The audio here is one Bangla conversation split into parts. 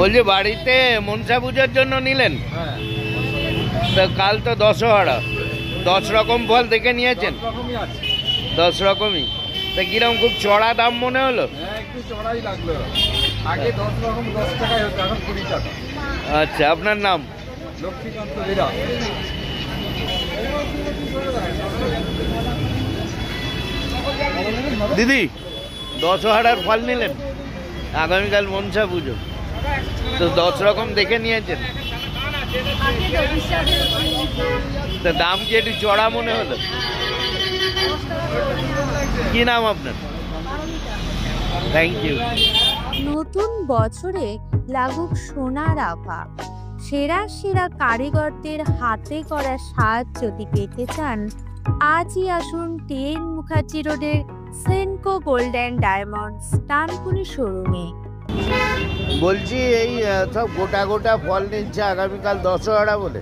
বলছি বাড়িতে মনসা পুজোর জন্য নিলেন? তো কাল তো দশহরা, 10 রকম ফল দেখে নিয়েছেন? 10 রকমই। তা কিরকম খুব চড়া দাম মনে হলো? একটু চড়াই লাগলো। আগে 10 রকম 10 টাকায় হতো, এখন 20 টাকা। আচ্ছা, আপনার নাম? লক্ষ্মীকান্ত বেরা। দিদি, দশহরার ফল নিলেন? আগামীকাল মনসা পুজো, তো 10 রকম দেখে নিয়েছেন? তা দাম কি একটু চড়া মনে হলো? কি নাম আপনার? Thank you. নতুন বছরে লাগুক সোনার আভা। সেরা সেরা কারিগরদের হাতে করা স্বাদ যদি পেতে চান, আজই আসুন TN মুখার্জি রোডের Senco gold and diamonds Dankuni শোরুমে। বলছি এই সব গোটা গোটা ফল নিচ্ছে আগামীকাল দশহরা বলে।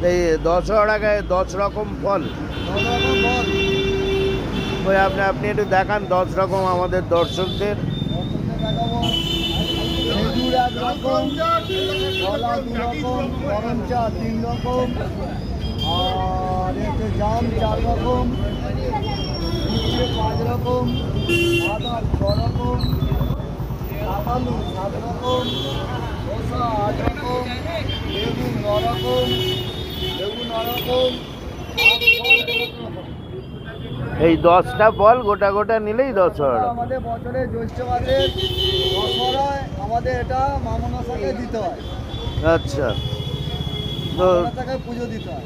এই দশহরায় 10 রকম ফল। ওই আপনি একটু দেখান 10 রকম আমাদের দর্শকদের। খেজুর 1 রকম, কলা 2 রকম, করমচা 3 রকম, আর জাম 4 রকম, উচ্ছে 5 রকম, বাদাম 6 রকম, কাঁঠালু 7 রকম, শসা 8 রকম, বেগুন 9 রকম, লেবু 9 রকম। এই 10টা ফল গোটা গোটা নিলেই দশহরা। আমাদের বছরে জ্যৈষ্ঠ মাসের দশহরায় আমাদের এটা মা মনসাকে দিতে হয়। আচ্ছা, তো পুজো দিতে হয়।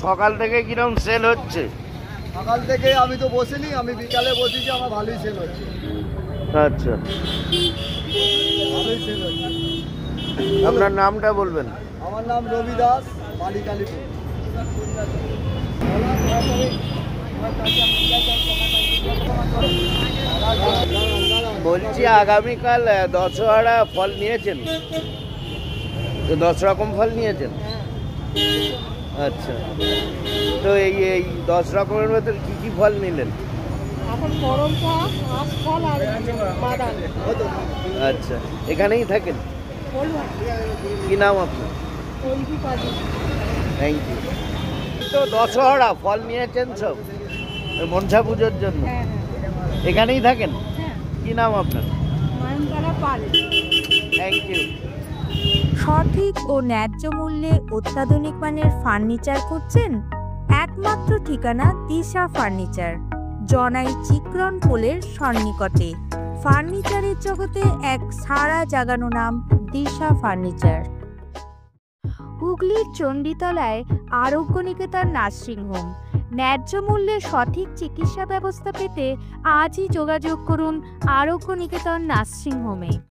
সকাল থেকে কিরকম সেল হচ্ছে? সকাল থেকে আমি তো বসিনি, আমি বিকালে বসেছি, আমার ভালোই সেল হচ্ছে। আচ্ছা, ভালোই সেল হচ্ছে। আপনার নামটা বলবেন? আমার নাম রবি দাস, বালি কালীপুর। বলছি আগামীকাল দশহরা ফল নিয়েছেন? 10 রকম ফল নিয়েছেন? আচ্ছা, তো এই 10 রকমের ভেতর কি কি ফল নিলেন? আচ্ছা, এখানেই থাকেন? কি নাম আপনার? Thank you. তো দশহরা ফল নিয়েছেন সব মনসা পুজোর জন্য? এখানেই থাকেন? কি নাম আপনার? Thank you. সঠিক ও ন্যায্য মূল্যে অত্যাধুনিক মানের ফার্নিচার খুঁজছেন? একমাত্র ঠিকানা দিশা ফার্নিচার, জনাই চিকরন পোলের সন্নিকটে। ফার্নিচারের জগতে এক সারা জাগানো নাম দিশা ফার্নিচার। হুগলির চণ্ডীতলায় আরোগ্য নিকেতন নার্সিং হোম। ন্যায্য মূল্যে সঠিক চিকিৎসা ব্যবস্থা পেতে আজই যোগাযোগ করুন আরোগ্য নিকেতন নার্সিং হোমে।